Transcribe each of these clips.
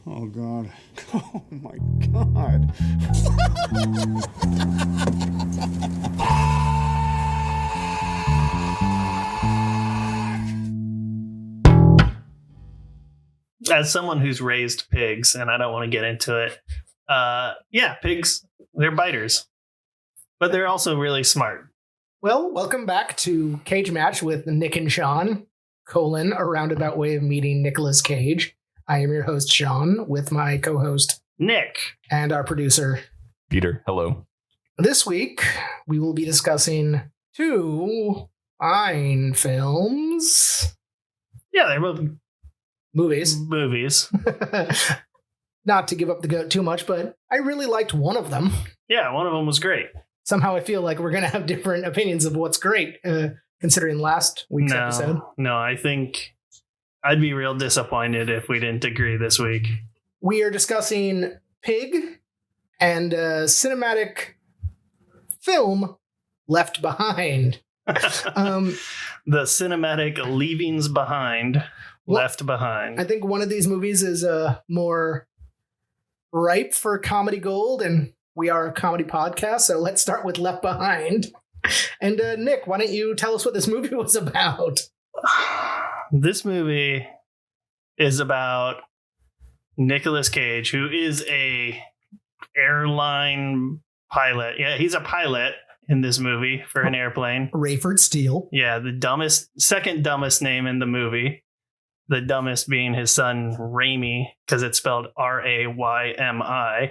Oh, God. Oh, my God. As someone who's raised pigs, and I don't want to get into it, yeah, pigs, they're biters. But they're also really smart. Well, welcome back to Cage Match with Nick and Sean, a roundabout way of meeting Nicolas Cage. I am your host, Sean, with my co-host, Nick. And our producer, Peter. Hello. This week, we will be discussing two fine films. Yeah, they're both movies. Not to give up the goat too much, but I really liked one of them. Yeah, one of them was great. Somehow I feel like we're going to have different opinions of what's great, considering last week's episode. No, I think I'd be real disappointed if we didn't agree this week. We are discussing Pig and cinematic film Left Behind. The cinematic leavings behind, left behind. I think one of these movies is more ripe for comedy gold, and we are a comedy podcast, so let's start with Left Behind. And Nick, why don't you tell us what this movie was about? This movie is about Nicolas Cage, who is a airline pilot. Yeah, he's a pilot in this movie for an airplane. Rayford Steele. Yeah, the second dumbest name in the movie. The dumbest being his son, Raimi, because it's spelled Raymi.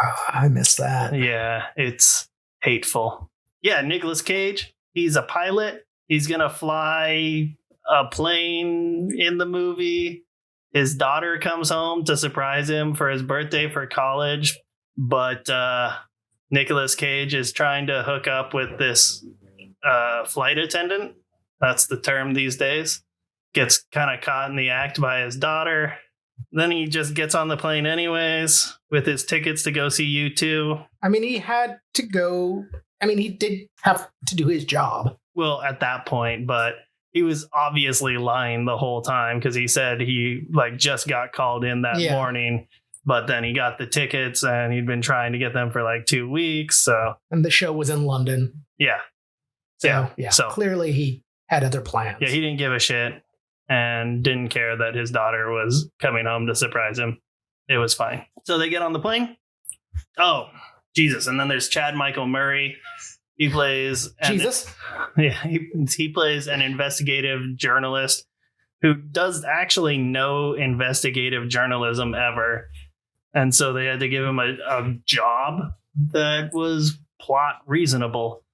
Oh, I missed that. Yeah, it's hateful. Yeah, Nicolas Cage, he's a pilot. He's going to fly a plane in the movie. His daughter comes home to surprise him for his birthday for college. But Nicolas Cage is trying to hook up with this flight attendant. That's the term these days. Gets kind of caught in the act by his daughter. Then he just gets on the plane anyways with his tickets to go see U2. I mean, he had to go. I mean, he did have to do his job. Well, at that point, but he was obviously lying the whole time because he said he just got called in that morning, but then he got the tickets and he'd been trying to get them for 2 weeks. So, and the show was in London. Yeah. So clearly he had other plans. Yeah, he didn't give a shit and didn't care that his daughter was coming home to surprise him. It was fine. So they get on the plane. Oh, Jesus. And then there's Chad Michael Murray. He plays Jesus. Yeah, he plays an investigative journalist who does actually no investigative journalism ever. And so they had to give him a job that was plot reasonable.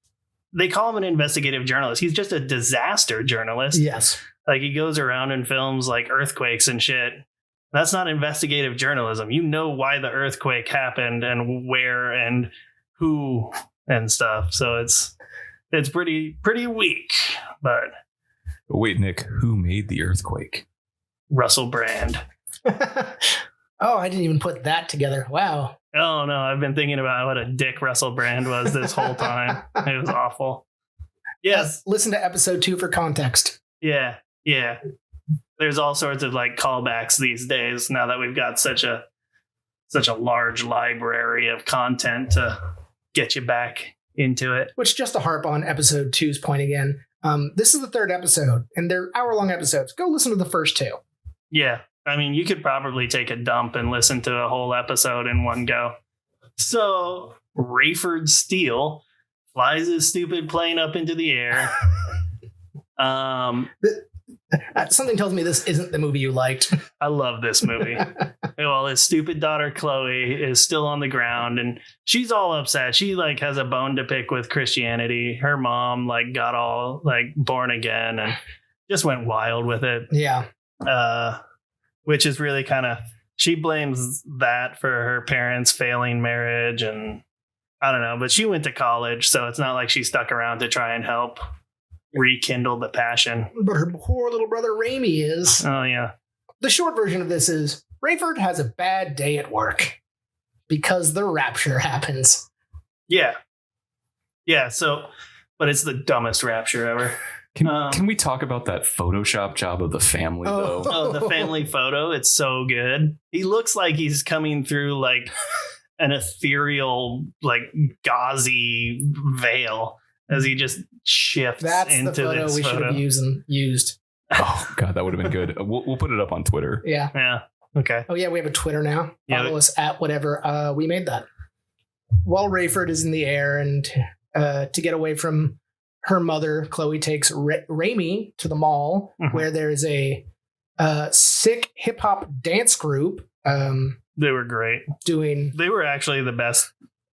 They call him an investigative journalist. He's just a disaster journalist. Yes. He goes around and films earthquakes and shit. That's not investigative journalism. You know why the earthquake happened and where and who and stuff. So it's pretty weak. But wait, Nick, who made the earthquake? Russell Brand. Oh, I didn't even put that together. Wow. Oh no, I've been thinking about what a dick Russell Brand was this whole time. It was awful. Yes. Listen to episode 2 for context. Yeah. There's all sorts of callbacks these days now that we've got such a large library of content to get you back into it. Which, just to harp on episode 2's point again, this is the 3rd episode and they're hour-long episodes. Go listen to the first 2. Yeah. I mean, you could probably take a dump and listen to a whole episode in one go. So Rayford Steele flies his stupid plane up into the air. Something tells me this isn't the movie you liked. I love this movie. Well, his stupid daughter Chloe is still on the ground and she's all upset. She has a bone to pick with Christianity. Her mom got all born again and just went wild with it. Yeah. Which is really she blames that for her parents' failing marriage and I don't know, but she went to college, so it's not like she stuck around to try and help rekindle the passion. But her poor little brother Raimi is. Oh, yeah. The short version of this is Rayford has a bad day at work because the rapture happens. Yeah. Yeah, so, but it's the dumbest rapture ever. Can we talk about that Photoshop job of the family though? Oh, the family photo. It's so good. He looks like he's coming through like an ethereal, like gauzy veil as he just shifts That's into the photo this we should photo. have used. Oh God, that would have been good. We'll put it up on Twitter. Yeah. Yeah. Okay. Oh, yeah, we have a Twitter now. Yeah. Follow us at whatever. We made that. While Rayford is in the air and to get away from her mother, Chloe takes Raimi to the mall where there's a sick hip-hop dance group They were great. doing... They were actually the best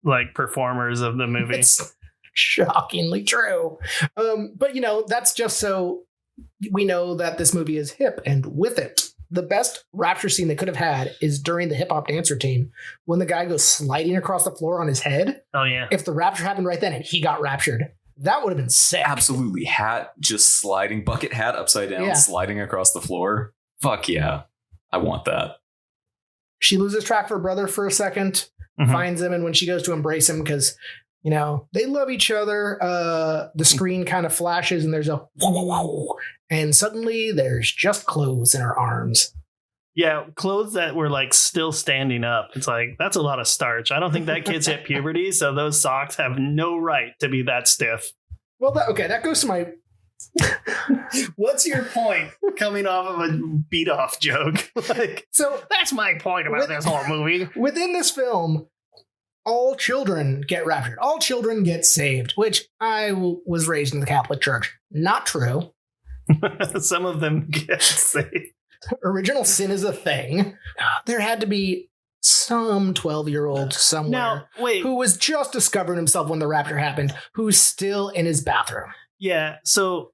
like performers of the movie. It's shockingly true. But, that's just so we know that this movie is hip, and with it, the best rapture scene they could have had is during the hip hop dance routine when the guy goes sliding across the floor on his head. Oh yeah. If the rapture happened right then and he got raptured, that would have been sick. Absolutely. Hat just sliding, bucket hat upside down, Yeah. sliding across the floor. Fuck yeah. I want that. She loses track of her brother for a second, finds him, and when she goes to embrace him because, they love each other, the screen kind of flashes and there's a whoa, and suddenly there's just clothes in her arms. Yeah, clothes that were like still standing up. It's like, that's a lot of starch. I don't think that kid's hit puberty, so those socks have no right to be that stiff. Well, that goes to my... What's your point coming off of a beat off joke? Like, So that's my point about this whole movie. within this film, all children get raptured. All children get saved, which I was raised in the Catholic Church. Not true. Some of them get saved. Original sin is a thing. There had to be some 12-year-old somewhere Now, wait. who was just discovering himself when the rapture happened, who's still in his bathroom. Yeah, so,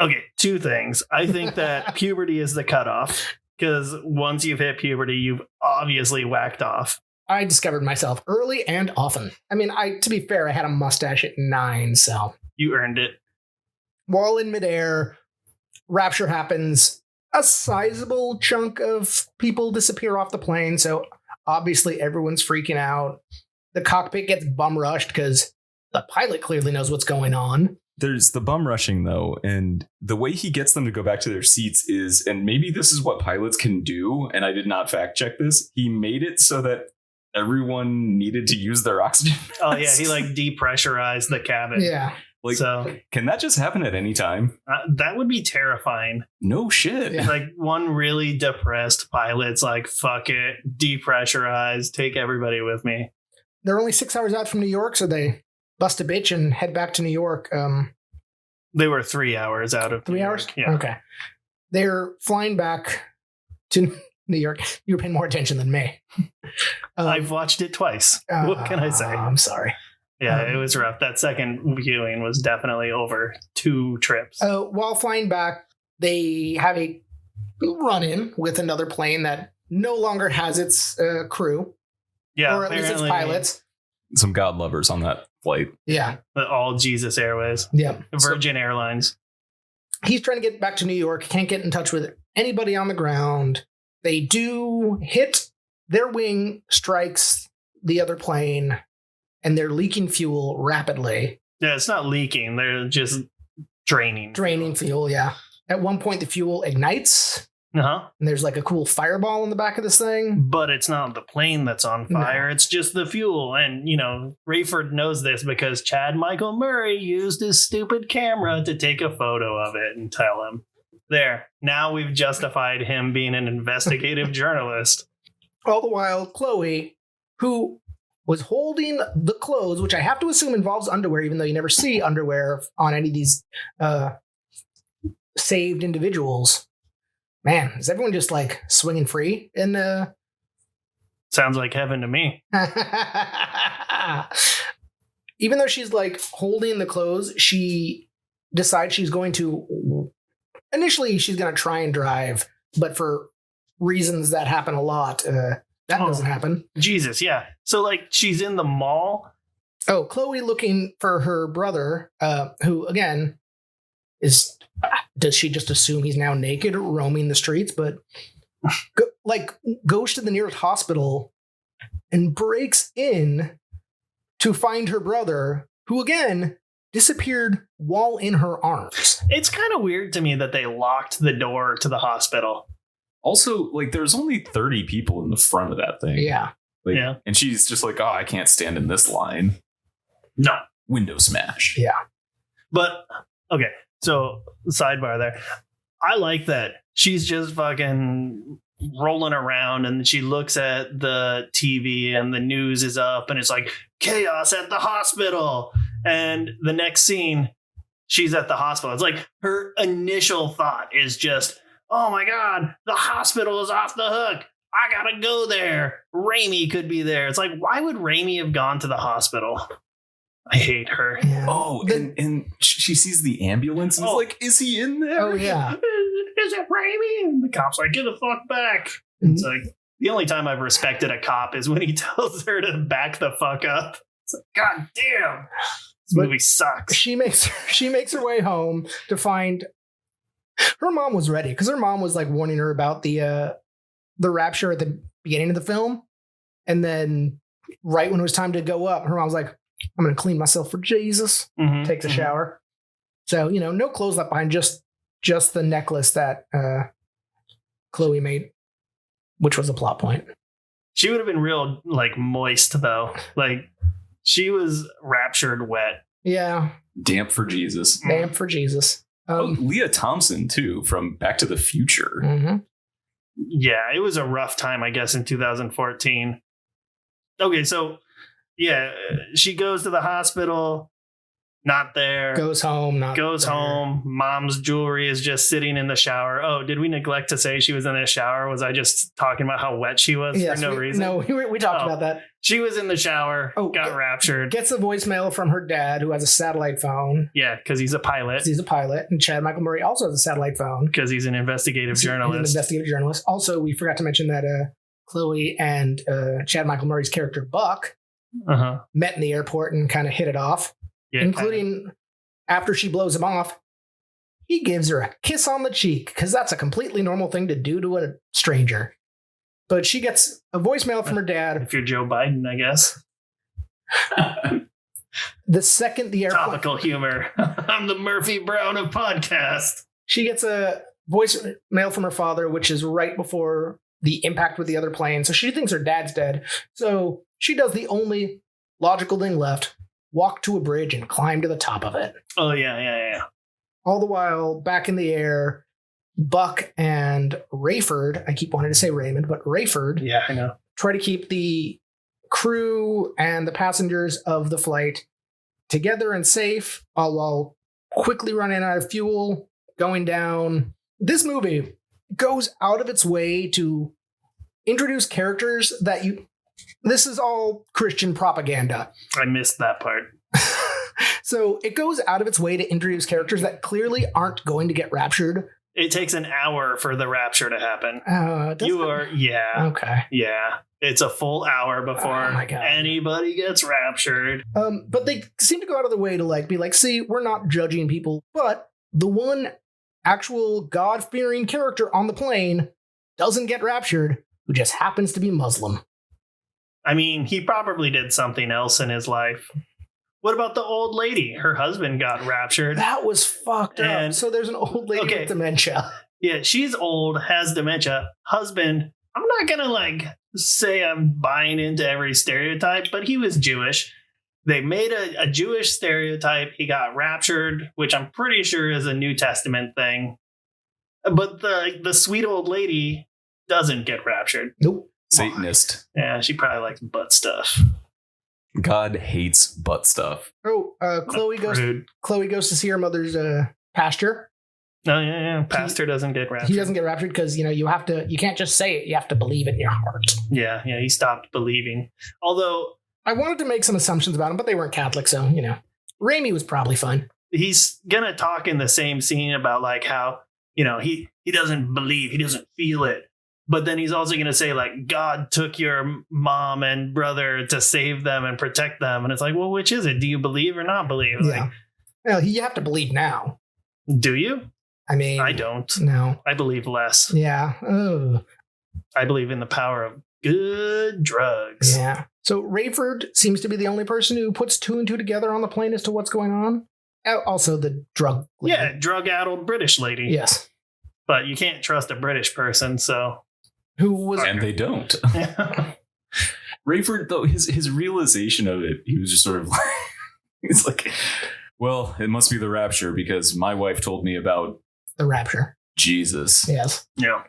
okay, two things. I think that puberty is the cutoff, because once you've hit puberty, you've obviously whacked off. I discovered myself early and often. I mean, to be fair, I had a mustache at 9, so. You earned it. While in midair, rapture happens. A sizable chunk of people disappear off the plane, so obviously everyone's freaking out. The cockpit gets bum rushed because the pilot clearly knows what's going on. There's the bum rushing though, and the way he gets them to go back to their seats is, and maybe this is what pilots can do, and I did not fact check this, he made it so that everyone needed to use their oxygen masks. Oh, yeah, he like depressurized the cabin. Yeah. Like, So can that just happen at any time? that would be terrifying. No shit. Yeah. Like one really depressed pilot's like, fuck it, depressurize, take everybody with me. They're only 6 hours out from New York, so they bust a bitch and head back to New York. They were 3 hours out of 3 New York. hours? Yeah. Okay. They're flying back to New York. You were paying more attention than me. I've watched it twice. What can I say? I'm sorry. Yeah, it was rough. That second viewing was definitely over 2 trips. While flying back, they have a run-in with another plane that no longer has its crew, Yeah, or at least its apparently pilots. Some God lovers on that flight. Yeah, all Jesus Airways, yeah. Virgin Airlines. He's trying to get back to New York. Can't get in touch with anybody on the ground. They do hit. Their wing strikes the other plane, and they're leaking fuel rapidly. Yeah, it's not leaking. They're just draining. Draining fuel, yeah. At one point, the fuel ignites, Uh-huh. and there's like a cool fireball in the back of this thing. But it's not the plane that's on fire. No. It's just the fuel. And, Rayford knows this because Chad Michael Murray used his stupid camera to take a photo of it and tell him. There. Now we've justified him being an investigative journalist. All the while, Chloe, who was holding the clothes, which I have to assume involves underwear, even though you never see underwear on any of these saved individuals. Man, is everyone just like swinging free? Sounds like heaven to me. Even though she's like holding the clothes, she decides she's going to. Initially, she's going to try and drive, but for reasons that happen a lot, that doesn't happen. Jesus, yeah. So, like, she's in the mall. Oh, Chloe looking for her brother, who, again, is... Does she just assume he's now naked roaming the streets? But, goes to the nearest hospital and breaks in to find her brother, who, again, disappeared while in her arms. It's kind of weird to me that they locked the door to the hospital. Also, like, there's only 30 people in the front of that thing. Yeah. Like, Yeah. And she's just like, oh, I can't stand in this line. No. Window smash. Yeah. But, okay, so sidebar there. I like that she's just fucking rolling around and she looks at the TV and the news is up and it's like, chaos at the hospital. And the next scene, she's at the hospital. It's like her initial thought is just, oh my God, the hospital is off the hook. I gotta go there. Raimi could be there. It's like, why would Raimi have gone to the hospital? I hate her. Yeah. Oh, and she sees the ambulance and is like, is he in there? Oh, yeah. Is it Raimi? And the cop's like, get the fuck back. It's like, the only time I've respected a cop is when he tells her to back the fuck up. It's like, God damn. This movie sucks. She makes her way home to find her mom was ready because her mom was like warning her about the rapture at the beginning of the film. And then right when it was time to go up, her mom was like, I'm going to clean myself for Jesus. Takes a shower. So, no clothes left behind, just the necklace that Chloe made, which was a plot point. She would have been real, like, moist, though. Like, she was raptured wet. Yeah. Damp for Jesus. Damp for Jesus. Leah Thompson, too, from Back to the Future. Mm-hmm. Yeah, it was a rough time, I guess, in 2014. Okay, so, yeah, she goes to the hospital, not there. Goes home, not Goes there. home. Mom's jewelry is just sitting in the shower. Oh, did we neglect to say she was in the shower? Was I just talking about how wet she was for no reason? No, we talked about that. She was in the shower, got raptured. Gets a voicemail from her dad, who has a satellite phone. Yeah, because he's a pilot. He's a pilot. And Chad Michael Murray also has a satellite phone. Because he's an investigative journalist. He's an investigative journalist. Also, we forgot to mention that Chloe and Chad Michael Murray's character, Buck, met in the airport and kind of hit it off. Yeah, including after she blows him off, he gives her a kiss on the cheek because that's a completely normal thing to do to a stranger. But she gets a voicemail from her dad. If you're Joe Biden, I guess. The second the airplane... Topical humor. I'm the Murphy Brown of podcast. She gets a voicemail from her father, which is right before the impact with the other plane. So she thinks her dad's dead. So she does the only logical thing left. Walk to a bridge and climb to the top of it. Oh, yeah. All the while, back in the air, Buck and Rayford, I keep wanting to say Raymond, but Rayford, yeah, I know, try to keep the crew and the passengers of the flight together and safe, all while quickly running out of fuel, going down. This movie goes out of its way to introduce characters that this is all Christian propaganda. I missed that part. So it goes out of its way to introduce characters that clearly aren't going to get raptured. It takes an hour for the rapture to happen. Yeah. Okay. Yeah. It's a full hour before anybody gets raptured. But they seem to go out of their way to be like, see, we're not judging people, but the one actual God-fearing character on the plane doesn't get raptured, who just happens to be Muslim. I mean, he probably did something else in his life. What about the old lady? Her husband got raptured. That was fucked up. So there's an old lady with dementia. Yeah, she's old, has dementia. Husband, I'm not going to say I'm buying into every stereotype, but he was Jewish. They made a Jewish stereotype. He got raptured, which I'm pretty sure is a New Testament thing. But the sweet old lady doesn't get raptured. Nope. Satanist. Yeah, she probably likes butt stuff. God hates butt stuff. Chloe goes to see her mother's pastor. Oh yeah. Pastor doesn't get raptured. He doesn't get raptured because you can't just say it. You have to believe it in your heart. Yeah. He stopped believing. Although I wanted to make some assumptions about him, but they weren't Catholic, so Raimi was probably fine. He's gonna talk in the same scene about how he doesn't believe, he doesn't feel it. But then he's also going to say, God took your mom and brother to save them and protect them. And it's like, well, which is it? Do you believe or not believe? Yeah. Well, you have to believe now. Do you? I mean, I don't. No. I believe less. Yeah. Oh. I believe in the power of good drugs. Yeah. So Rayford seems to be the only person who puts two and two together on the plane as to what's going on. Also the drug lady. Yeah, drug-addled British lady. Yes. But you can't trust a British person, so... Who was... And they don't. Rayford, though, his realization of it, he was just sort of like... It's like, well, it must be the rapture because my wife told me about... The rapture. Jesus. Yes. Yeah.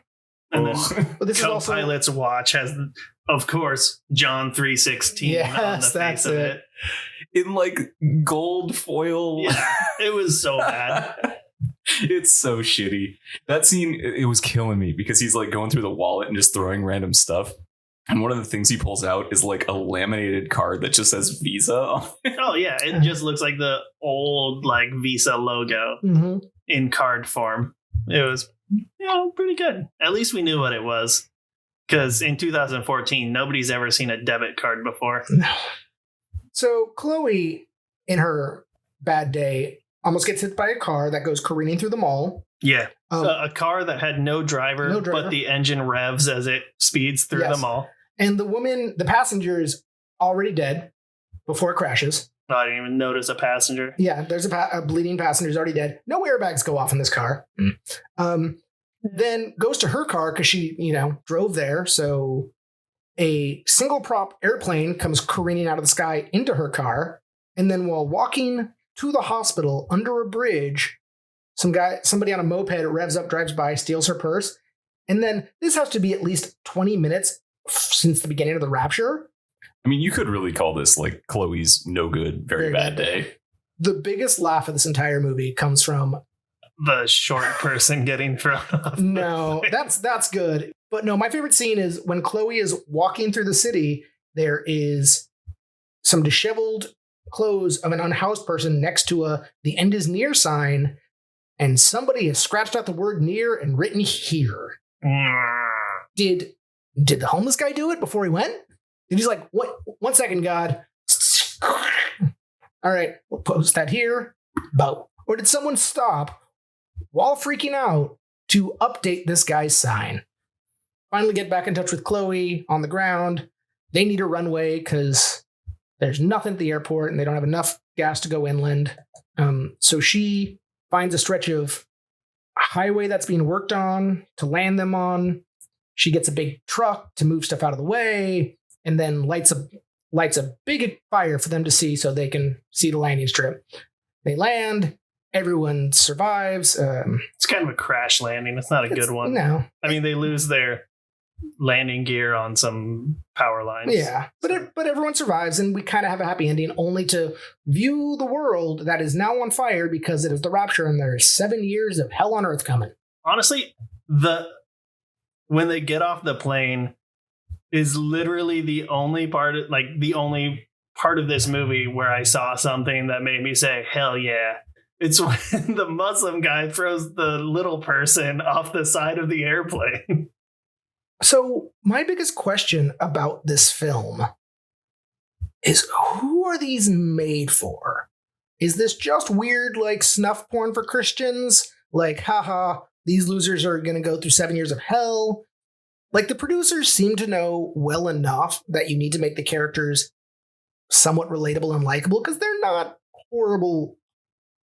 And then But this is also... Co-pilot's watch has, of course, John 3:16 on the face of it. In like gold foil. Yeah, it was so bad. It's so shitty. That scene, it was killing me because he's like going through the wallet and just throwing random stuff. And one of the things he pulls out is like a laminated card that just says Visa on it. Oh, yeah. It just looks like the old like Visa logo in card form. It was, pretty good. At least we knew what it was. Because in 2014, nobody's ever seen a debit card before. No. So Chloe, in her bad day, almost gets hit by a car that goes careening through the mall. Yeah. A car that had no driver, but the engine revs as it speeds through the mall. And the passenger is already dead before it crashes. I didn't even notice a passenger. Yeah, there's a bleeding passenger who's already dead. No airbags go off in this car. Then goes to her car because she, drove there. So a single prop airplane comes careening out of the sky into her car. And then while walking to the hospital under a bridge, somebody on a moped revs up, drives by, steals her purse. And then this has to be at least 20 minutes since the beginning of the rapture. I mean, you could really call this like Chloe's no good, very bad day. The biggest laugh of this entire movie comes from the short person getting thrown off. No, that's good. But no, my favorite scene is when Chloe is walking through the city, there is some disheveled clothes of an unhoused person next to the end is near sign, and somebody has scratched out the word near and written here. Did the homeless guy do it before he went? And he's like, what? 1 second, God. All right, we'll post that here. Bow. Or did someone stop while freaking out to update this guy's sign? Finally get back in touch with Chloe on the ground. They need a runway because there's nothing at the airport and they don't have enough gas to go inland. So she finds a stretch of highway that's being worked on to land them on. She gets a big truck to move stuff out of the way and then lights a big fire for them to see so they can see the landing strip. They land. Everyone survives. It's kind of a crash landing. It's not a good one. No. I mean, they lose their landing gear on some power lines. Yeah, but everyone survives, and we kind of have a happy ending, only to view the world that is now on fire because it is the rapture, and there's 7 years of hell on earth coming. Honestly, when they get off the plane is literally the only part of this movie where I saw something that made me say, hell yeah. It's when the Muslim guy throws the little person off the side of the airplane. So my biggest question about this film is, who are these made for? Is this just weird, like, snuff porn for Christians? Like, haha, these losers are going to go through 7 years of hell? Like, the producers seem to know well enough that you need to make the characters somewhat relatable and likable, because they're not horrible.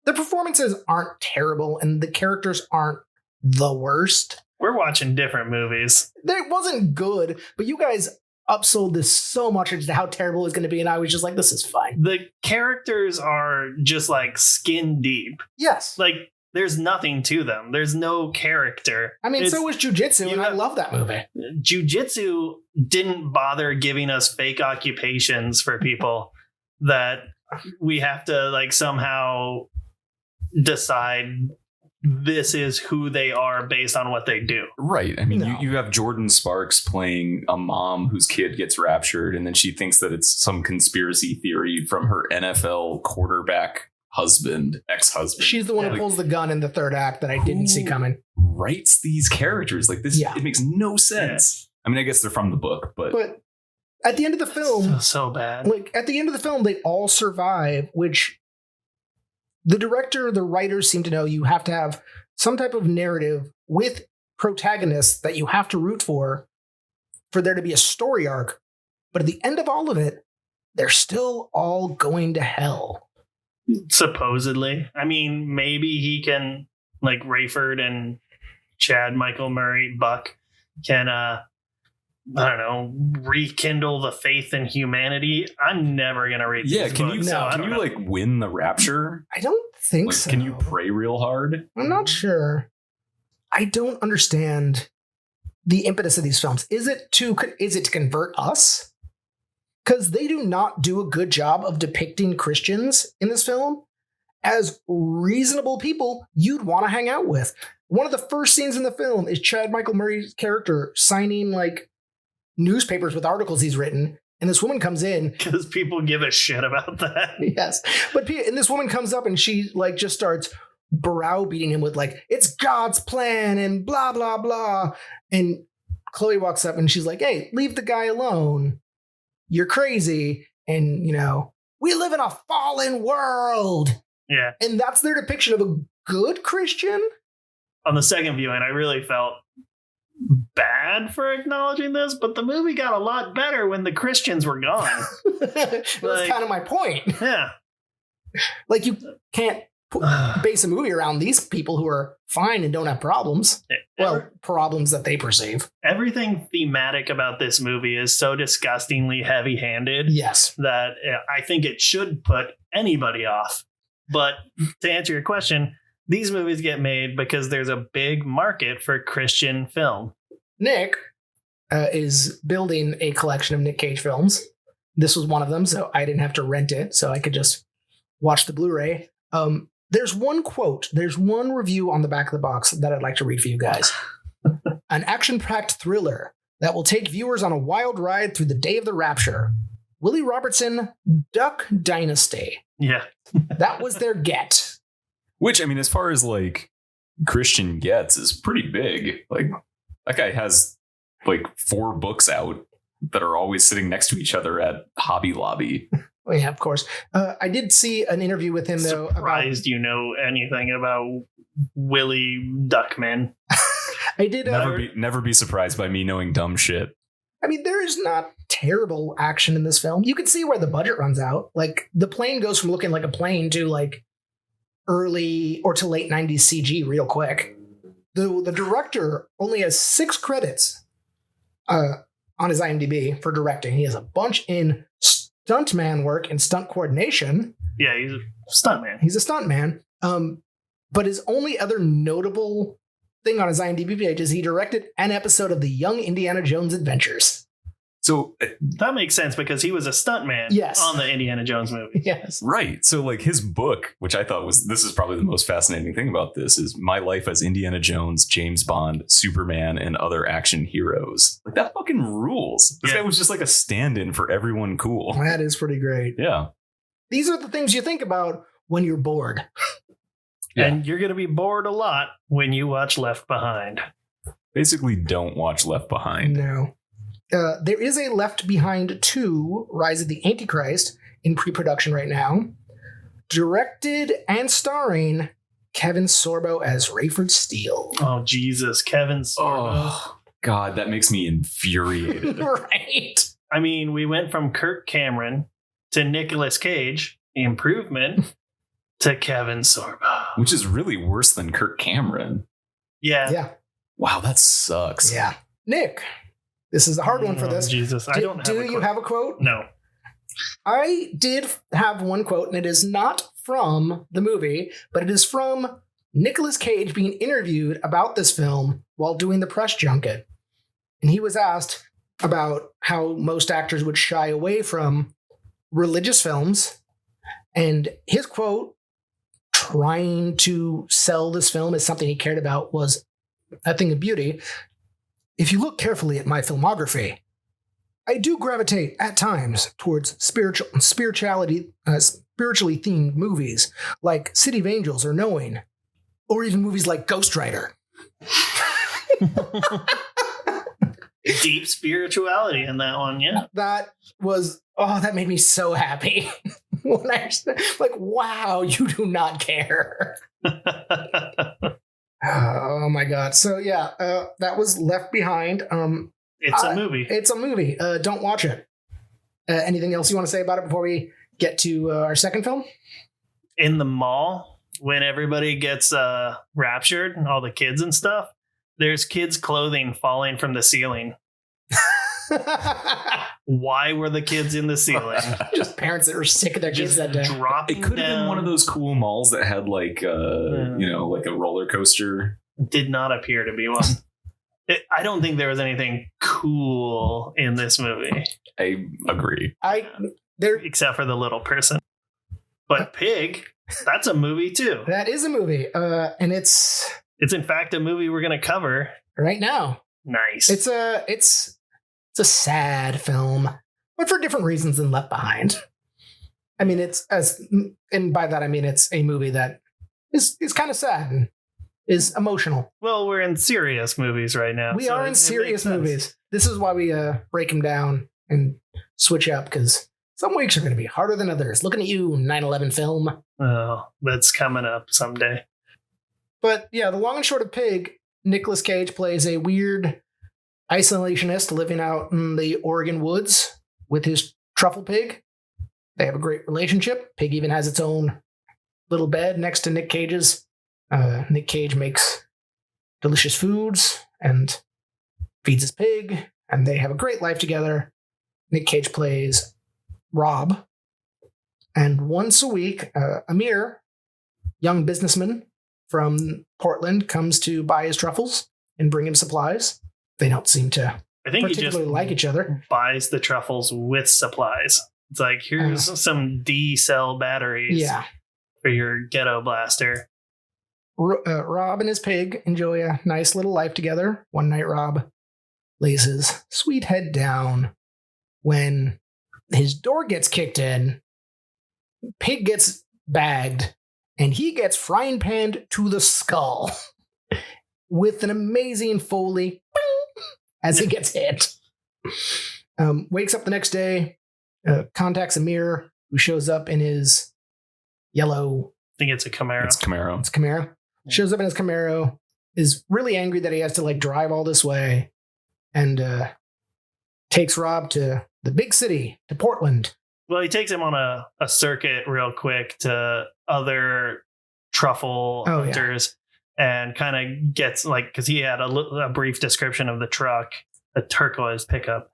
The performances aren't terrible, and the characters aren't the worst. We're watching different movies. It wasn't good, but you guys upsold this so much as to how terrible it was going to be, and I was just like, this is fine. The characters are just like skin deep. Yes. Like, there's nothing to them. There's no character. I mean, so was Jiu-Jitsu, and I love that movie. Jiu-Jitsu didn't bother giving us fake occupations for people that we have to, like, somehow decide this is who they are based on what they do. Right. I mean, you have Jordan Sparks playing a mom whose kid gets raptured, and then she thinks that it's some conspiracy theory from her NFL quarterback husband, ex-husband. She's the one who pulls the gun in the third act that I didn't see coming. Writes these characters like this. It makes no sense. I mean, I guess they're from the book, but at the end of the film, so bad. Like, at the end of the film, they all survive, which the director, the writers seem to know. You have to have some type of narrative with protagonists that you have to root for there to be a story arc. But at the end of all of it, they're still all going to hell. Supposedly. I mean, maybe he can, like Rayford and Chad Michael Murray Buck can I don't know, rekindle the faith in humanity. I'm never gonna read these can books, you can you like win the rapture? I don't think so. Can you pray real hard? I'm not sure. I don't understand the impetus of these films. Is it to convert us? Because they do not do a good job of depicting Christians in this film as reasonable people you'd want to hang out with. One of the first scenes in the film is Chad Michael Murray's character signing like newspapers with articles he's written, and this woman comes in because people give a shit about that. Yes, and this woman comes up and she like just starts browbeating him with like, it's God's plan and blah blah blah. And Chloe walks up and she's like, hey, leave the guy alone, you're crazy, and we live in a fallen world. Yeah, and that's their depiction of a good Christian. On the second viewing, I really felt bad for acknowledging this, but the movie got a lot better when the Christians were gone. That's kind of my point. Yeah. Like, you can't base a movie around these people who are fine and don't have problems. Well, problems that they perceive. Everything thematic about this movie is so disgustingly heavy-handed. Yes. That I think it should put anybody off. But to answer your question, these movies get made because there's a big market for Christian film. Nick is building a collection of Nic Cage films. This was one of them, so I didn't have to rent it, so I could just watch the Blu-ray. There's one quote, there's one review on the back of the box that I'd like to read for you guys. An action-packed thriller that will take viewers on a wild ride through the day of the rapture. Willie Robertson, Duck Dynasty. Yeah. That was their get. Which, I mean, as far as like Christian gets, is pretty big. Like, that guy has like 4 books out that are always sitting next to each other at Hobby Lobby. Well, yeah, of course. I did see an interview with him, though. Surprised you know anything about Willie Duckman. I did. Never be surprised by me knowing dumb shit. I mean, there is not terrible action in this film. You can see where the budget runs out. Like, the plane goes from looking like a plane to like early or to late 90s CG real quick. The director only has 6 credits on his IMDb for directing. He has a bunch in stuntman work and stunt coordination. Yeah, he's a stuntman. He's a stuntman. But his only other notable thing on his IMDb page is he directed an episode of the Young Indiana Jones Adventures. So that makes sense because he was a stuntman on the Indiana Jones movie. Yes. Right. So like his book, which I thought this is probably the most fascinating thing about this, is My Life as Indiana Jones, James Bond, Superman, and Other Action Heroes. Like, that fucking rules. This guy was just like a stand-in for everyone cool. That is pretty great. Yeah. These are the things you think about when you're bored. Yeah. And you're going to be bored a lot when you watch Left Behind. Basically, don't watch Left Behind. No. There is a Left Behind 2, Rise of the Antichrist, in pre-production right now. Directed and starring Kevin Sorbo as Rayford Steele. Oh, Jesus. Kevin Sorbo. Oh, God, that makes me infuriated. Right. I mean, we went from Kirk Cameron to Nicolas Cage, improvement, to Kevin Sorbo. Which is really worse than Kirk Cameron. Yeah. Yeah. Wow, that sucks. Yeah. Nick, this is a hard one for this. Jesus, I don't have a quote. Do you have a quote? No. I did have one quote, and it is not from the movie, but it is from Nicolas Cage being interviewed about this film while doing the press junket. And he was asked about how most actors would shy away from religious films. And his quote, trying to sell this film as something he cared about, was a thing of beauty. If you look carefully at my filmography, I do gravitate at times towards spiritually themed movies like City of Angels or Knowing, or even movies like Ghost Rider. Deep spirituality in that one, yeah. That made me so happy. When I was like, wow, you do not care. Oh my God. So yeah, that was Left Behind. It's a movie. It's a movie. Don't watch it. Anything else you want to say about it before we get to our second film? in the mall when everybody gets raptured, all the kids and stuff. There's kids' clothing falling from the ceiling. Why were the kids in the ceiling? Just parents that were sick of their kids that day. Dropping It could have been down. one of those cool malls that had like like a roller coaster. Did not appear to be one. I don't think there was anything cool in this movie. I agree. Except for the little person. But Pig, that's a movie too. That is a movie. And it's in fact a movie we're going to cover right now. Nice. It's a sad film, but for different reasons than Left Behind. I mean, and by that I mean it's a movie that is kind of sad and is emotional. Well, we're in serious movies right now. We are in serious movies. This is why we break them down and switch up, because some weeks are going to be harder than others. Looking at you, 9/11 film. Oh, that's coming up someday. But yeah, the long and short of Pig, Nicolas Cage plays a weird isolationist living out in the Oregon woods with his truffle pig. They have a great relationship. Pig even has its own little bed next to Nic Cage's. Nic Cage makes delicious foods and feeds his pig, and they have a great life together. Nic Cage plays Rob, and once a week, Amir, young businessman from Portland, comes to buy his truffles and bring him supplies. They don't seem to particularly like each other. Buys the truffles with supplies. It's like, here's some D-cell batteries for your ghetto blaster. Rob and his pig enjoy a nice little life together. One night, Rob lays his sweet head down when his door gets kicked in. Pig gets bagged, and he gets frying panned to the skull with an amazing Foley as he gets hit. Wakes up the next day, contacts Amir, who shows up in his yellow... I think it's a Camaro. It's Camaro. Shows up in his Camaro, is really angry that he has to like drive all this way, and takes Rob to the big city, to Portland. Well, he takes him on a circuit real quick to other truffle hunters and kind of gets like, because he had a brief description of the truck, a turquoise pickup.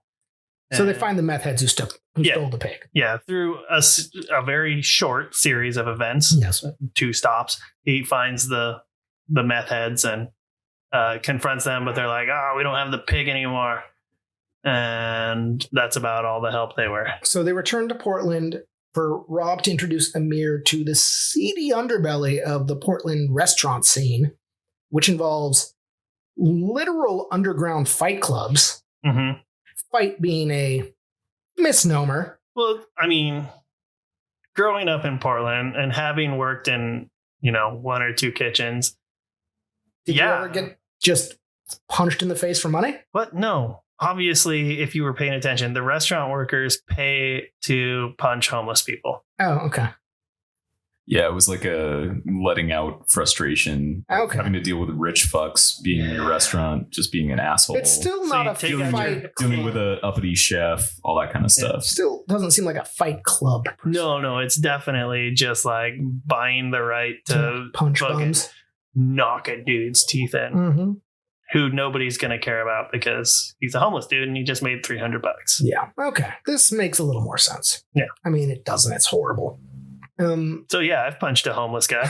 So they find the meth heads who stole the pig. Yeah, through a very short series of events, 2 stops, he finds the meth heads and confronts them, but they're like, "Oh, we don't have the pig anymore," and that's about all the help they were. So they return to Portland for Rob to introduce Amir to the seedy underbelly of the Portland restaurant scene, which involves literal underground fight clubs. Mm-hmm. Fight being a misnomer. Well, I mean, growing up in Portland and having worked in, 1 or 2 kitchens. Did you ever get just punched in the face for money? What? No. Obviously, if you were paying attention, the restaurant workers pay to punch homeless people. Oh, okay. Yeah, it was like a letting out frustration. Okay. Having to deal with rich fucks being in your restaurant, just being an asshole. It's still not a fight. Dealing with a uppity chef, all that kind of stuff. Still doesn't seem like a fight club. No, it's definitely just like buying the right to punch bums, knock a dude's teeth in, mm-hmm. who nobody's going to care about because he's a homeless dude and he just made $300. Yeah. Okay. This makes a little more sense. Yeah. I mean, it doesn't. It's horrible. So yeah, I've punched a homeless guy.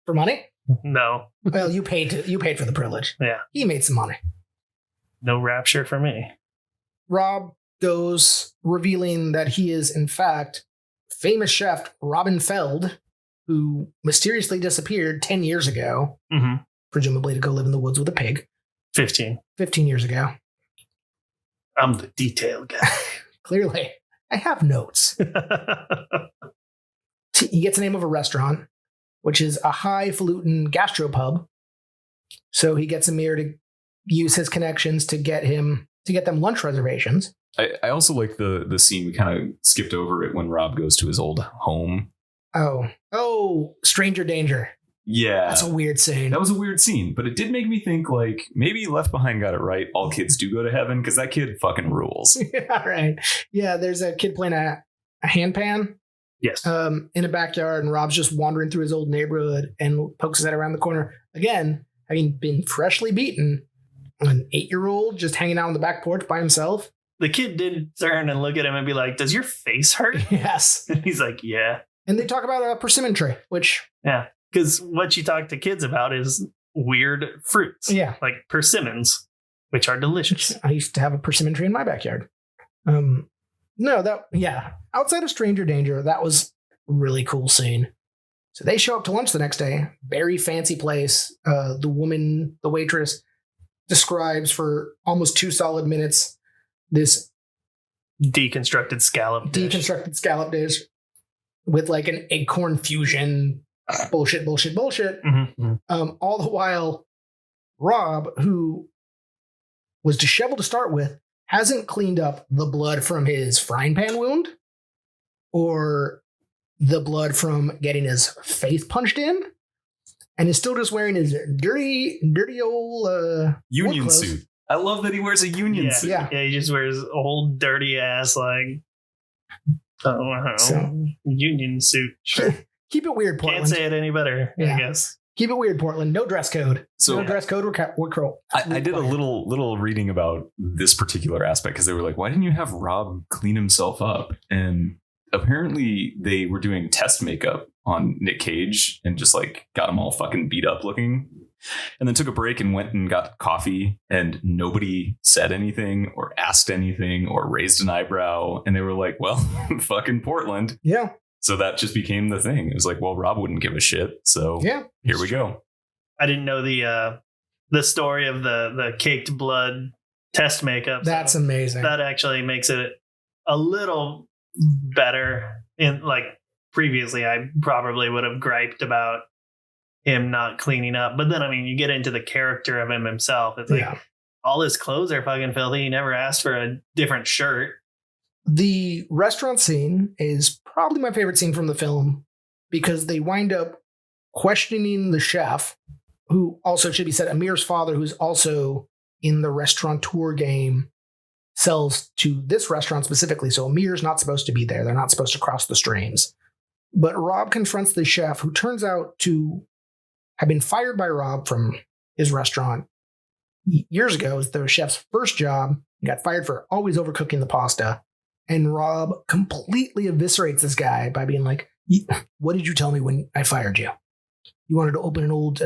For money? No. Well, you paid for the privilege. Yeah. He made some money. No rapture for me. Rob goes revealing that he is, in fact, famous chef Robin Feld, who mysteriously disappeared 10 years ago, presumably to go live in the woods with a pig. 15 years ago. I'm the detail guy. Clearly. I have notes. He gets the name of a restaurant, which is a highfalutin gastropub. So he gets Amir to use his connections to get them lunch reservations. I also like the scene. We kind of skipped over it when Rob goes to his old home. Oh, stranger danger. Yeah. That's a weird scene. That was a weird scene, but it did make me think like maybe Left Behind got it right. All kids do go to heaven because that kid fucking rules. Yeah, right. Yeah, there's a kid playing a handpan. Yes. In a backyard, and Rob's just wandering through his old neighborhood and pokes his head around the corner. Again, having been freshly beaten, an 8-year-old just hanging out on the back porch by himself. The kid did turn and look at him and be like, "Does your face hurt?" Yes. And he's like, "Yeah." And they talk about a persimmon tree, which... Yeah. Because what you talk to kids about is weird fruits. Yeah. Like persimmons, which are delicious. I used to have a persimmon tree in my backyard. Outside of stranger danger, that was a really cool scene. So they show up to lunch the next day. Very fancy place. The waitress, describes for almost 2 solid minutes this Deconstructed scallop dish with like an acorn fusion bullshit. Mm-hmm. All the while, Rob, who was disheveled to start with, hasn't cleaned up the blood from his frying pan wound or the blood from getting his face punched in, and is still just wearing his dirty old union suit. I love that he wears a union suit. Yeah. He just wears old dirty ass union suit. Sure. Keep it weird, Portland. Can't say it any better, Yeah. I guess. Keep it weird, Portland. No dress code. So no dress code. I did a little reading about this particular aspect because they were like, why didn't you have Rob clean himself up? And apparently they were doing test makeup on Nic Cage and just like got him all fucking beat up looking. And then took a break and went and got coffee, and nobody said anything or asked anything or raised an eyebrow. And they were like, well, fucking Portland. Yeah. So that just became the thing. It was like, well, Rob wouldn't give a shit. So yeah, here we go. I didn't know the story of the caked blood test makeup. That's amazing. That actually makes it a little better. In like previously, I probably would have griped about him not cleaning up. But then, I mean, you get into the character of him himself. It's like all his clothes are fucking filthy. He never asked for a different shirt. The restaurant scene is probably my favorite scene from the film because they wind up questioning the chef, who also should be said, Amir's father, who's also in the restaurateur game, sells to this restaurant specifically. So Amir's not supposed to be there. They're not supposed to cross the streams. But Rob confronts the chef, who turns out to have been fired by Rob from his restaurant years ago. It was the chef's first job. He got fired for always overcooking the pasta. And Rob completely eviscerates this guy by being like, what did you tell me when I fired you? You wanted to open an old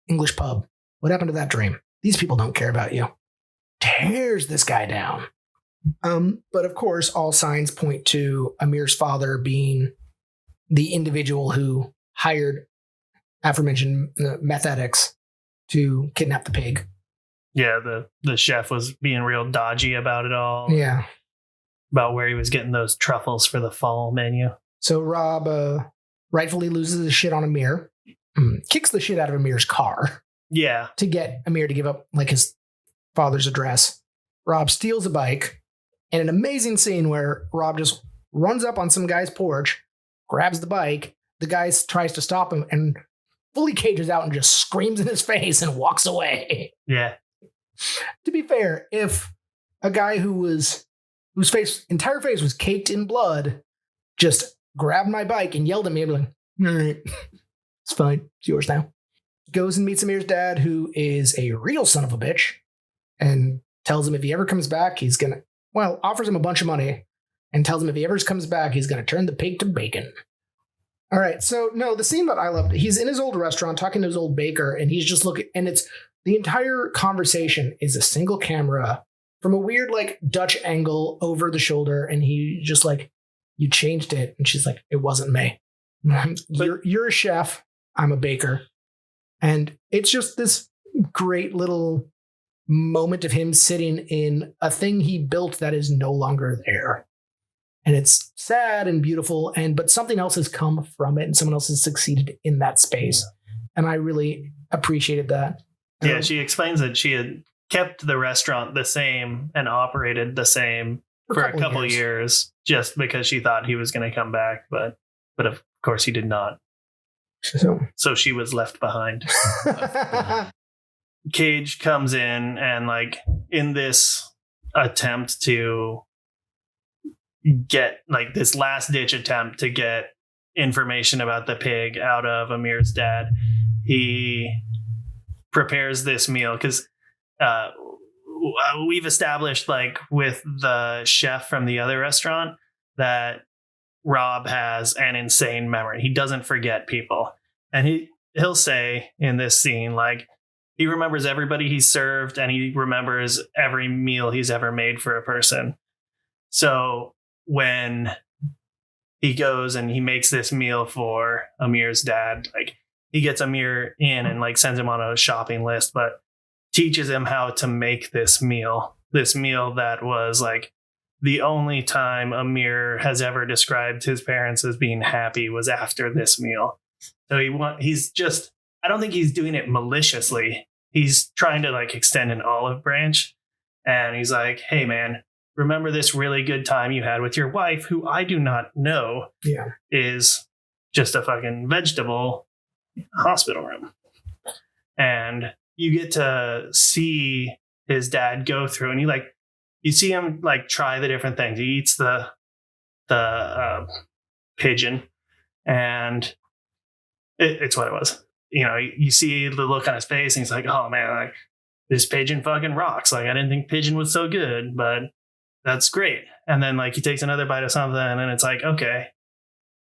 English pub. What happened to that dream? These people don't care about you. Tears this guy down. But of course, all signs point to Amir's father being the individual who hired aforementioned meth addicts to kidnap the pig. Yeah, the chef was being real dodgy about it all. Yeah. About where he was getting those truffles for the fall menu. So Rob rightfully loses his shit on Amir, kicks the shit out of Amir's car. Yeah. To get Amir to give up like his father's address. Rob steals a bike, and an amazing scene where Rob just runs up on some guy's porch, grabs the bike, the guy tries to stop him and fully cages out and just screams in his face and walks away. Yeah. To be fair, if a guy whose entire face was caked in blood just grabbed my bike and yelled at me, I'd be like, all right, it's fine. It's yours now. Goes and meets Amir's dad, who is a real son of a bitch, and tells him if he ever comes back, offers him a bunch of money and tells him if he ever comes back, he's going to turn the pig to bacon. All right. So, no, the scene that I loved, he's in his old restaurant talking to his old baker, and he's just looking, and it's the entire conversation is a single camera from a weird, like, Dutch angle over the shoulder. And he just like, you changed it. And she's like, it wasn't me. You're a chef. I'm a baker. And it's just this great little moment of him sitting in a thing he built that is no longer there. And it's sad and beautiful, but something else has come from it and someone else has succeeded in that space. And I really appreciated that. Yeah, she explains that she had kept the restaurant the same and operated the same for a couple years just because she thought he was going to come back. But of course he did not. So she was left behind. Cage comes in and like in this attempt to get like this last ditch attempt to get information about the pig out of Amir's dad, he prepares this meal because we've established, like, with the chef from the other restaurant, that Rob has an insane memory. He doesn't forget people. And he'll say in this scene, like, he remembers everybody he served and he remembers every meal he's ever made for a person. So when he goes and he makes this meal for Amir's dad, like, he gets Amir in and, like, sends him on a shopping list, but teaches him how to make this meal that was, like, the only time Amir has ever described his parents as being happy was after this meal. So he's just, I don't think he's doing it maliciously. He's trying to, like, extend an olive branch. And he's like, hey, man, remember this really good time you had with your wife, who I do not know is just a fucking vegetable hospital room. And you get to see his dad go through, and you see him, like, try the different things. He eats the pigeon, and it's what it was. You know, you see the look on his face, and he's like, oh man, like, this pigeon fucking rocks. Like, I didn't think pigeon was so good, but that's great. And then, like, he takes another bite of something, and then it's like, okay,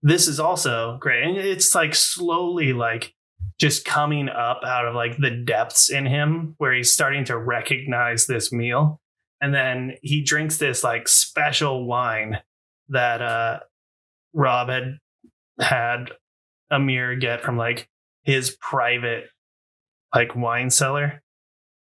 this is also great. And it's, like, slowly, like, just coming up out of, like, the depths in him where he's starting to recognize this meal. And then he drinks this, like, special wine that Rob had Amir get from, like, his private, like, wine cellar.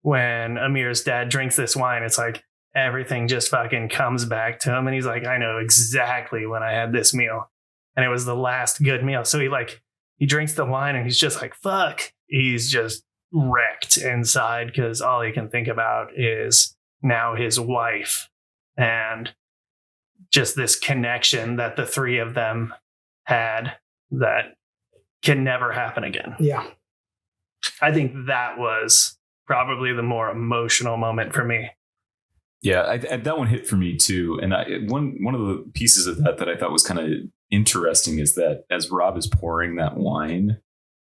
When Amir's dad drinks this wine, it's like everything just fucking comes back to him. And he's like, I know exactly when I had this meal. And it was the last good meal. So he drinks the wine and he's just like, fuck. He's just wrecked inside because all he can think about is now his wife and just this connection that the three of them had that can never happen again. Yeah. I think that was probably the more emotional moment for me. Yeah, that one hit for me too. And one of the pieces of that I thought was kind of interesting is that as Rob is pouring that wine,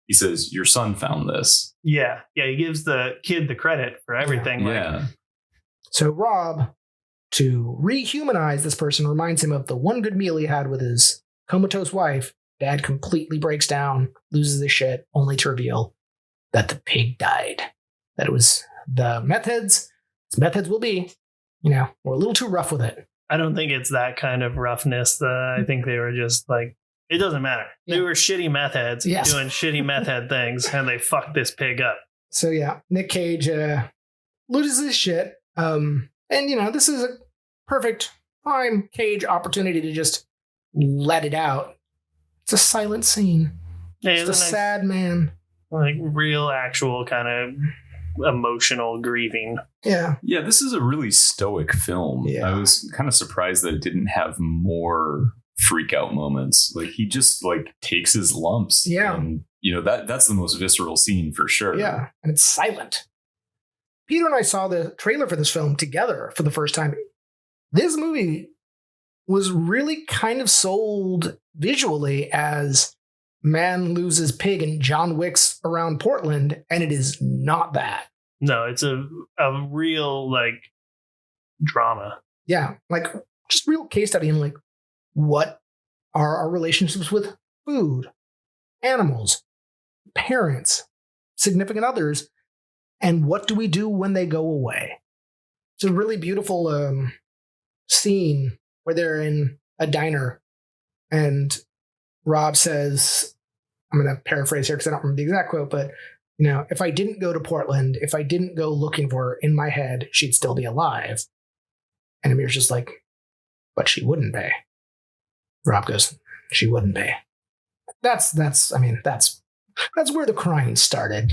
he says, your son found this. Yeah. He gives the kid the credit for everything. Yeah. So Rob, to rehumanize this person, reminds him of the one good meal he had with his comatose wife. Dad completely breaks down, loses his shit, only to reveal that the pig died. That it was the meth heads, as meth heads will be, we're a little too rough with it. I don't think it's that kind of roughness. I think they were just like, it doesn't matter. Yeah. They were shitty meth heads doing shitty meth head things, and they fucked this pig up. So yeah, Nic Cage loses his shit. And this is a perfect prime Cage opportunity to just let it out. It's a silent scene. Yeah, it's a sad man. Like real, actual kind of emotional grieving. Yeah. Yeah, this is a really stoic film. Yeah. I was kind of surprised that it didn't have more freak out moments. Like, he just, like, takes his lumps. Yeah. And, that's the most visceral scene for sure. Yeah. And it's silent. Peter and I saw the trailer for this film together for the first time. This movie was really kind of sold visually as man loses pig in John Wick's around Portland, and it is not that. No, it's a real, like, drama. Yeah, like, just real case study in, like, what are our relationships with food, animals, parents, significant others, and what do we do when they go away? It's a really beautiful scene where they're in a diner, and Rob says, I'm going to paraphrase here because I don't remember the exact quote, but, if I didn't go to Portland, if I didn't go looking for her in my head, she'd still be alive. And Amir's just like, but she wouldn't be. Rob goes, she wouldn't be. That's where the crying started.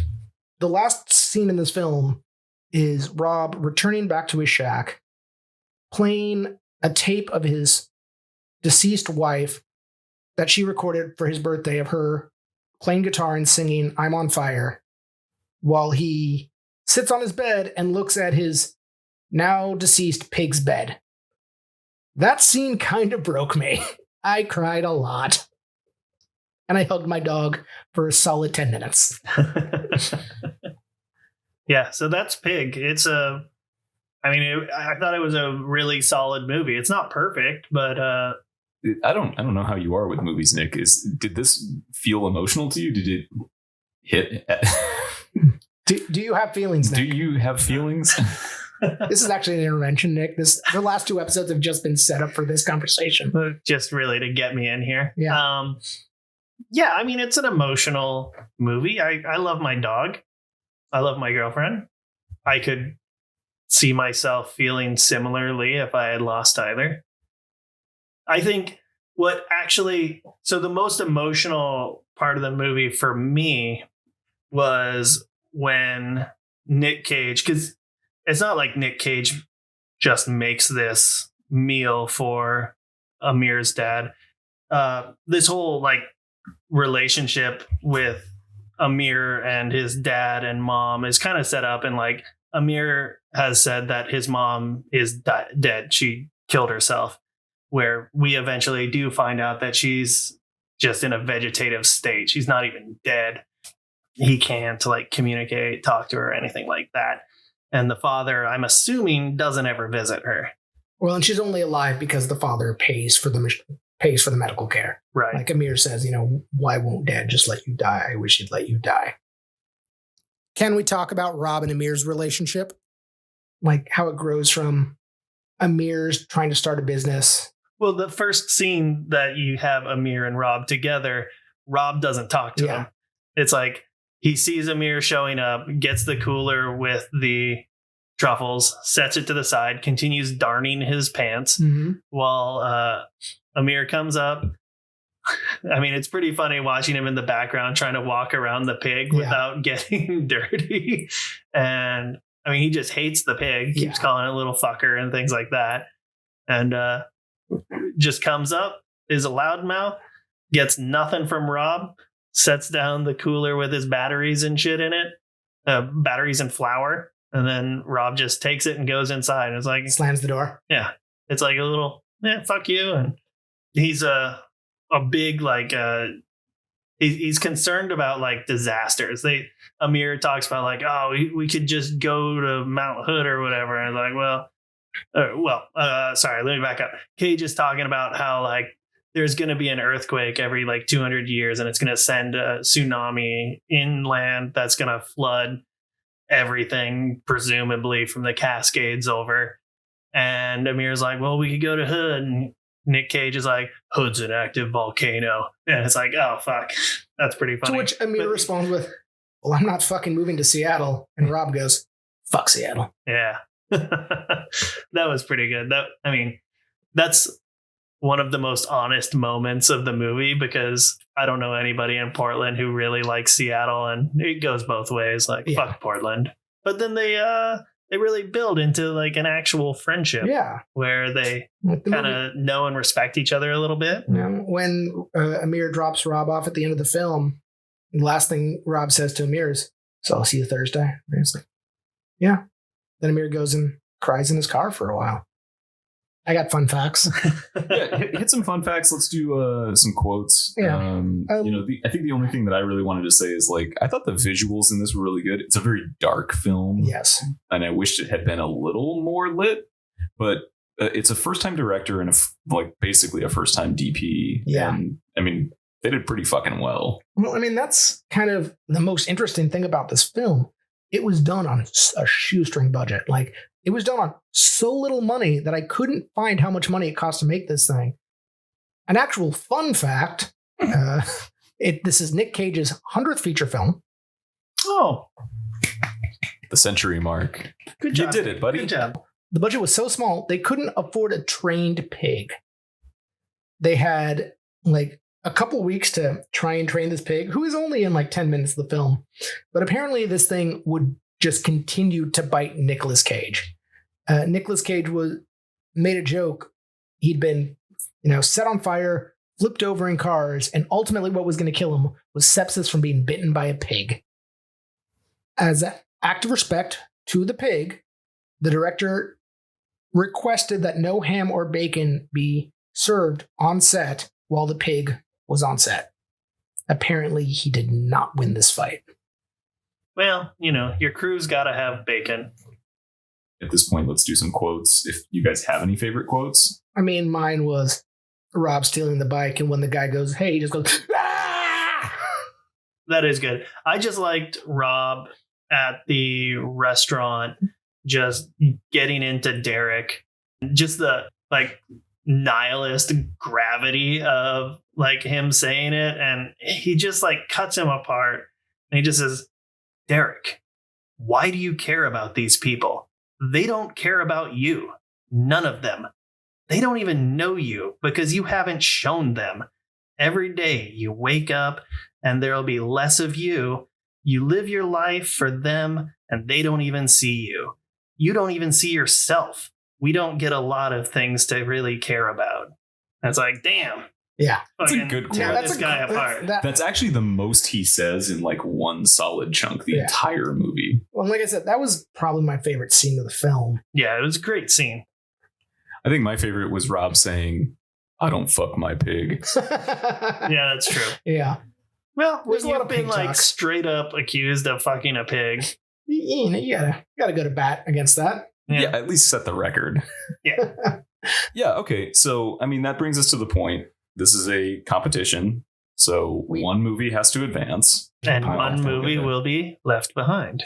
The last scene in this film is Rob returning back to his shack, playing a tape of his deceased wife that she recorded for his birthday of her playing guitar and singing I'm on Fire, while he sits on his bed and looks at his now deceased pig's bed. That scene kind of broke me. I cried a lot. and I hugged my dog for a solid 10 minutes. Yeah, so that's Pig. I thought it was a really solid movie. It's not perfect, but I don't know how you are with movies, Nick. Did this feel emotional to you? Did it hit? Do you have feelings, Nick? Do you have feelings? This is actually an intervention, Nick. The last 2 episodes have just been set up for this conversation. Just really to get me in here. Yeah. It's an emotional movie. I love my dog. I love my girlfriend. I could see myself feeling similarly if I had lost either. I think the most emotional part of the movie for me was when Nic Cage, because it's not like Nic Cage just makes this meal for Amir's dad. This whole relationship with Amir and his dad and mom is kind of set up, and Amir has said that his mom is dead. She killed herself, where we eventually do find out that she's just in a vegetative state. She's not even dead. He can't communicate, talk to her, or anything like that. And the father, I'm assuming, doesn't ever visit her. Well, and she's only alive because the father pays for the medical care. Right. Like Amir says, why won't Dad just let you die? I wish he'd let you die. Can we talk about Rob and Amir's relationship? Like how it grows from Amir's trying to start a business. Well, the first scene that you have Amir and Rob together, Rob doesn't talk to him. It's like he sees Amir showing up, gets the cooler with the truffles, sets it to the side, continues darning his pants while Amir comes up. It's pretty funny watching him in the background trying to walk around the pig without getting dirty. And he just hates the pig, keeps calling it a little fucker and things like that. And just comes up, is a loudmouth, gets nothing from Rob, sets down the cooler with his batteries and shit in it, batteries and flour. And then Rob just takes it and goes inside. And it's like, slams the door. Yeah. It's like a little, fuck you. And he's a big, he's concerned about disasters. Amir talks about we could just go to Mount Hood or whatever. And sorry, let me back up. Cage is talking about how there's going to be an earthquake every 200 years, and it's going to send a tsunami inland that's going to flood everything, presumably from the Cascades over. And Amir's like, well, we could go to Hood. And Nic Cage is like, Hood's an active volcano. And it's like, oh, fuck. That's pretty funny. To which Amir responds with, well, I'm not fucking moving to Seattle. And Rob goes, fuck Seattle. Yeah. That was pretty good. That's one of the most honest moments of the movie, because I don't know anybody in Portland who really likes Seattle, and it goes both ways. Fuck Portland. But then they really build into an actual friendship. Yeah. Where they kind of know and respect each other a little bit. When Amir drops Rob off at the end of the film, the last thing Rob says to Amir is, so I'll see you Thursday. And he's like, yeah. Then Amir goes and cries in his car for a while. I got fun facts. Hit some fun facts. Let's do some quotes. Yeah. I think the only thing that I really wanted to say is I thought the visuals in this were really good. It's a very dark film. Yes. And I wished it had been a little more lit, but it's a first-time director and basically a first-time DP. Yeah. And they did pretty fucking well. Well, that's kind of the most interesting thing about this film. It was done on a shoestring budget. It was done on so little money that I couldn't find how much money it cost to make this thing. An actual fun fact, this is Nic Cage's 100th feature film. Oh. The century mark. Good job. You did it, buddy. Good job. The budget was so small, they couldn't afford a trained pig. They had a couple weeks to try and train this pig, who is only in 10 minutes of the film. But apparently this thing would just continue to bite Nicolas Cage. Nicolas Cage made a joke. He'd been, set on fire, flipped over in cars, and ultimately what was going to kill him was sepsis from being bitten by a pig. As an act of respect to the pig, the director requested that no ham or bacon be served on set while the pig was on set. apparently he did not win this fight. Well, your crew's got to have bacon. At this point, let's do some quotes. If you guys have any favorite quotes. I mean, mine was Rob stealing the bike, and when the guy goes, hey, he just goes, ah! That is good. I just liked Rob at the restaurant just getting into Derek. Just the nihilist gravity of him saying it, and he just cuts him apart, and he just says, Derek, why do you care about these people? They don't care about you. None of them. They don't even know you because you haven't shown them. Every day you wake up and there'll be less of you. You live your life for them and they don't even see you. You don't even see yourself. We don't get a lot of things to really care about. That's damn. Yeah. That's a good quote. Tear this guy apart. That's actually the most he says in one solid chunk the entire movie. Well, like I said, that was probably my favorite scene of the film. Yeah, it was a great scene. I think my favorite was Rob saying, I don't fuck my pig. Yeah, that's true. Yeah. Well, There's a lot you've of been pig talk. straight up accused of fucking a pig. You gotta go to bat against that. Yeah, at least set the record. Yeah. Yeah, okay. So, that brings us to the point. This is a competition. So one movie has to advance. And one movie will be left behind.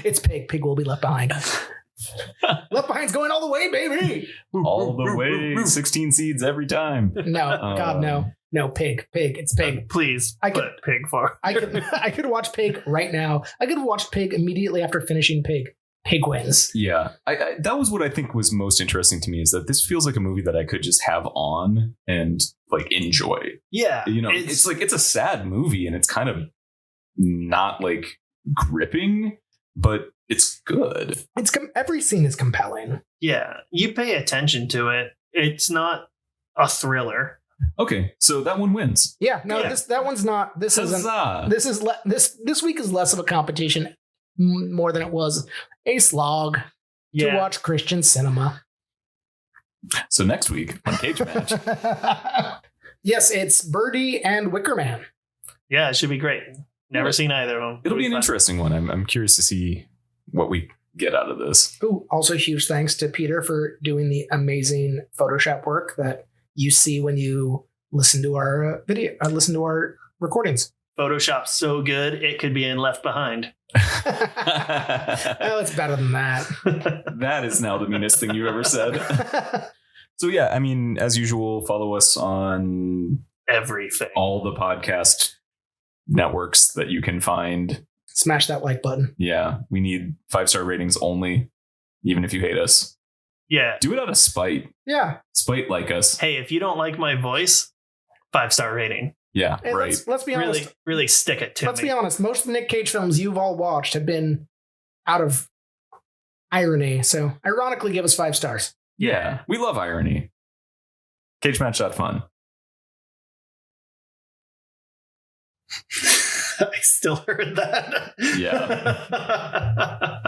It's Pig. Pig will be left behind. Left behind's going all the way, baby. All the way. 16 seeds every time. No, God, no. No, Pig. It's Pig. Please put Pig for. I could watch Pig right now. I could watch Pig immediately after finishing Pig. Pig wins. Yeah. I that was what I think was most interesting to me, is that this feels like a movie that I could just have on and enjoy. Yeah. It's a sad movie and it's kind of not gripping, but it's good. Every scene is compelling. Yeah. You pay attention to it. It's not a thriller. Okay, so that one wins. Yeah, no, yeah. That one's not. This Huzzah. isn't. This week is less of a competition more than it was a slog to watch Christian cinema. So next week on Cage Match. Yes, it's Birdie and Wicker Man. Yeah, it should be great. Never seen either of them. It'll be an interesting one. I'm curious to see what we get out of this. Ooh, also huge thanks to Peter for doing the amazing Photoshop work that you see when you listen to our listen to our recordings. Photoshop's so good, it could be in Left Behind. Well, it's better than that. That is now the meanest thing you ever said. So yeah, as usual, follow us on everything. All the podcast networks that you can find. Smash that like button. Yeah, we need 5-star ratings only, even if you hate us. Yeah. Do it out of spite. Yeah. Spite like us. Hey, if you don't like my voice, 5-star rating. Yeah, and right. Let's be honest. Really stick it to me. Let's be honest. Most of the Nic Cage films you've all watched have been out of irony. So ironically, give us 5 stars. Yeah. We love irony. CageMatch.fun. I still heard that. Yeah.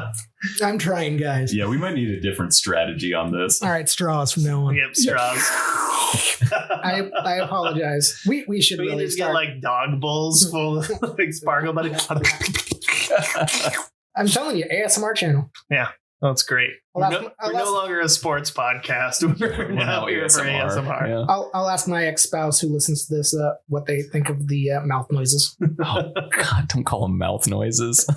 I'm trying, guys. Yeah, we might need a different strategy on this. All right, straws from now on. Yep, straws. I apologize. We should we really just start. get dog bowls full of sparkle buddy. I'm telling you, ASMR channel. Yeah, that's great. We're no longer a sports podcast. We're now here for ASMR. Yeah. I'll ask my ex-spouse who listens to this what they think of the mouth noises. Oh God! Don't call them mouth noises.